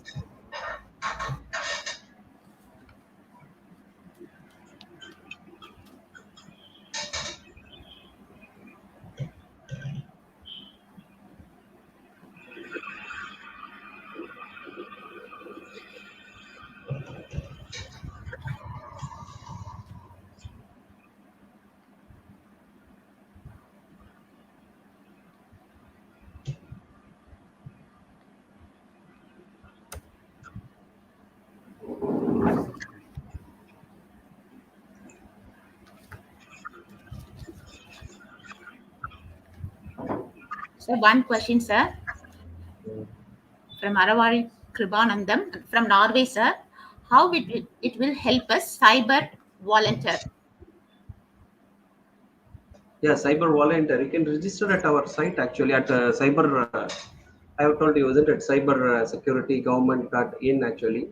So one question, sir, from Aravari Kribanandam from Norway, sir. How it will help us cyber volunteer? Yeah, cyber volunteer. You can register at our site actually at cyber. I have told you, isn't it? Cyber security government.in actually.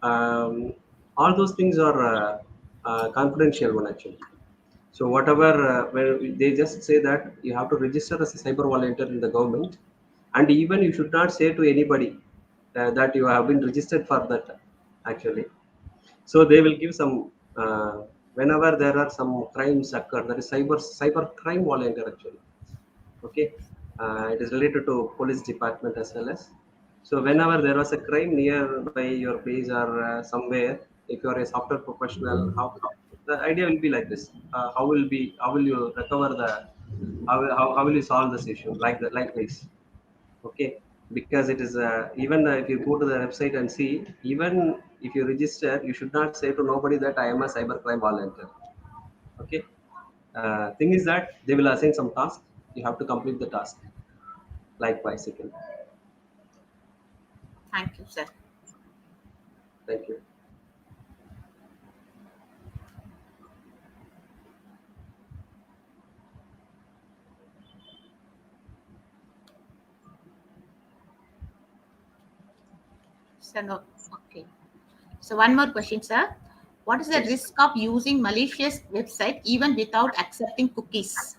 All those things are confidential one actually. So whatever, where they just say that you have to register as a cyber volunteer in the government, and even you should not say to anybody that you have been registered for that actually. So they will give some whenever there are some crimes occur. That is cyber crime volunteer actually. Okay, it is related to police department as well as. So whenever there was a crime nearby your place or somewhere, if you are a software professional, how the idea will be like this: how will you recover the how will you solve this issue like that like this? Okay, because it is even if you go to the website and see, even if you register, you should not say to nobody that I am a cybercrime volunteer. Okay, thing is that they will assign some task. You have to complete the task. Likewise, you can. Thank you, sir. Thank you. Sir, no. Okay. So one more question, sir. What is the Yes. risk of using malicious website even without accepting cookies?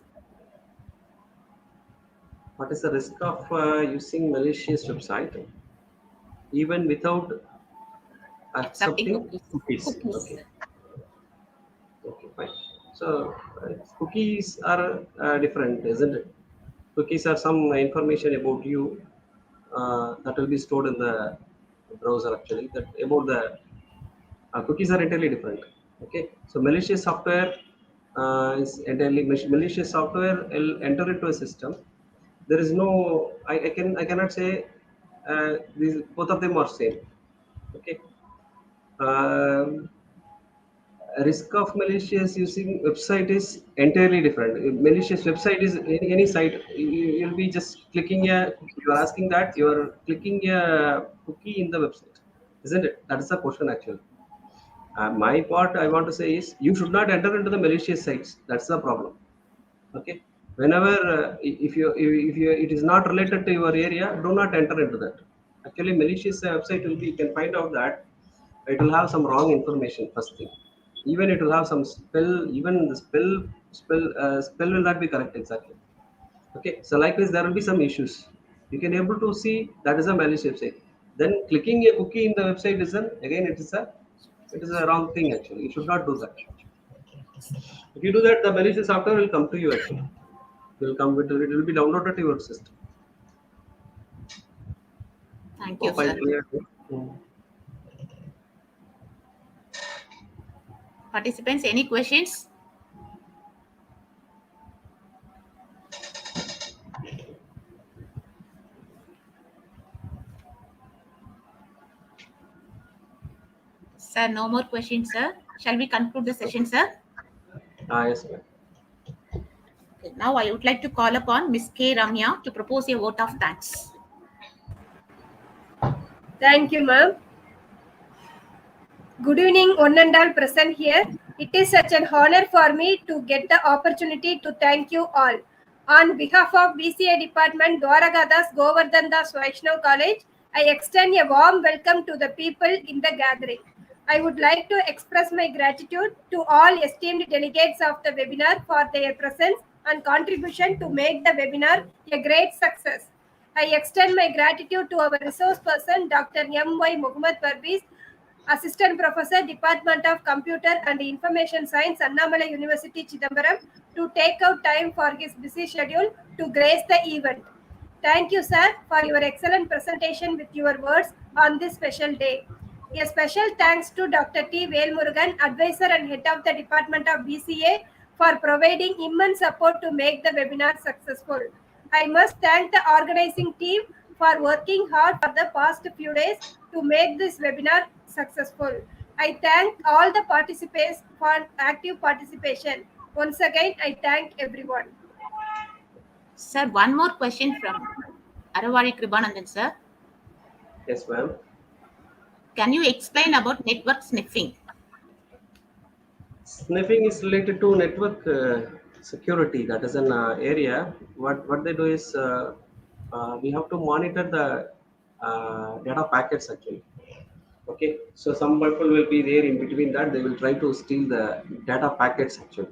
What is the risk of using malicious website even without Accepting accepting cookies. cookies? Cookies. Okay. Okay, fine. So cookies are different, isn't it? Cookies are some information about you that will be stored in the browser actually. That about the cookies are entirely different. Okay, so malicious software is entirely malicious software will enter into a system. There is no I cannot say these both of them are same. Okay. Um, Risk of malicious using website is entirely different. Malicious website is any site. You'll be just clicking a. You're asking that you're clicking a cookie in the website, isn't it? That is the question actually. My part I want to say is you should not enter into the malicious sites. That's the problem. Okay. Whenever if you it is not related to your area, do not enter into that. Actually, malicious website will be. You can find out that it will have some wrong information first thing. Even it will have some spell. Even the spell will not be correct exactly. Okay, so like this there will be some issues. You can able to see that is a malicious website. Then clicking a cookie in the website is an again it is a wrong thing actually. You should not do that. If you do that, the malicious software will come to you actually. It will be downloaded to your system. Thank you, Hope I sir. cleared it. Mm. Participants, any questions? Sir, no more questions, sir. Shall we conclude the session, sir? Yes, ma'am. Okay, now I would like to call upon Ms. K. Ramya to propose a vote of thanks. Thank you, ma'am. Good evening, one and all present here. It is such an honor for me to get the opportunity to thank you all. On behalf of BCA Department, Dwaragadas Govardhandas Vaishnav College, I extend a warm welcome to the people in the gathering. I would like to express my gratitude to all esteemed delegates of the webinar for their presence and contribution to make the webinar a great success. I extend my gratitude to our resource person, Dr. M.Y. Muhammad Parviz, Assistant Professor, Department of Computer and Information Science, Annamalai University, Chidambaram, to take out time for his busy schedule to grace the event. Thank you, sir, for your excellent presentation with your words on this special day. A special thanks to Dr. T. Velmurugan, Advisor and Head of the Department of BCA, for providing immense support to make the webinar successful. I must thank the organizing team for working hard for the past few days to make this webinar successful. I thank all the participants for active participation. Once again, I thank everyone. Sir, one more question from Aravari Kribanandan, sir. Yes, ma'am. Can you explain about network sniffing? Sniffing is related to network security. That is an area. What they do is we have to monitor the data packets actually. Okay, so some people will be there in between that. They will try to steal the data packets actually.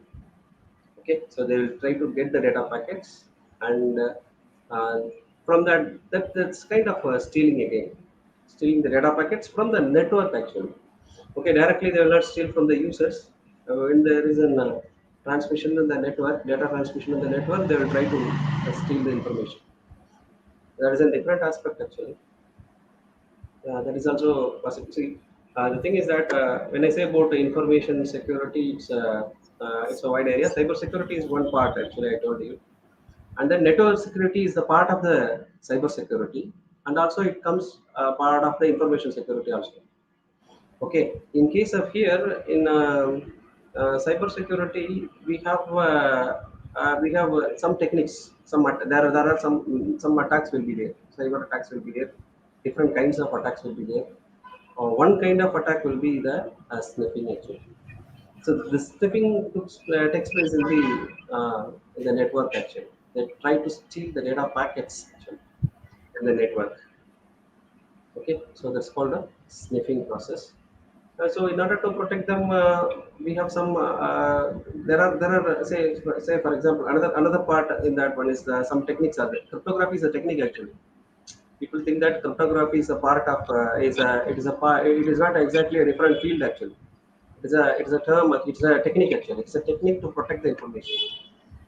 Okay, so they will try to get the data packets, and uh, from that's kind of stealing again, stealing the data packets from the network actually. Okay, directly they will not steal from the users. When there is a transmission in the network, data transmission in the network, they will try to steal the information. That is a different aspect actually. That is also possible. See, the thing is that when I say about information security, it's a wide area. Cyber security is one part actually. I told you, and then network security is the part of the cyber security, and also it comes part of the information security also. Okay, in case of here in cyber security, we have some techniques. There are some attacks will be there. Cyber attacks will be there. Different kinds of attacks will be there. One kind of attack will be the sniffing actually. So the sniffing takes place in the network actually. They try to steal the data packets actually in the network. Okay, so that's called a sniffing process. So in order to protect them, we have some. There are say for example another part in that one is some techniques are there. Cryptography is a technique actually. People think that cryptography is a part of it is a part. It is not exactly a different field actually. It is a term. It's a technique actually. It's a technique to protect the information.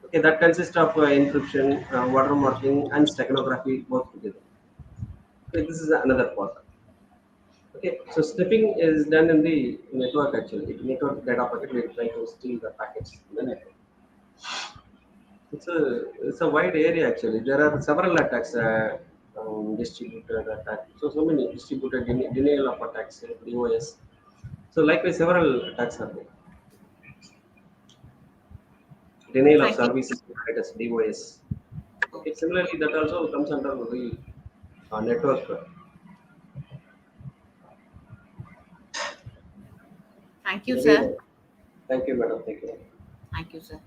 Okay, that consists of encryption, watermarking, and steganography both together. Okay, this is another part. Okay, so sniffing is done in the network actually. Network data packet will try to steal the packets in the network. It's a wide area actually. There are several attacks. distributed attack. So many distributed denial of attacks, DOS. So likewise, several attacks are there. Denial of Thank you. services providers, DOS. Okay, Okay. similarly, that also comes under the network. Thank you, Maybe, sir. thank you, madam. Thank you. Thank you, sir.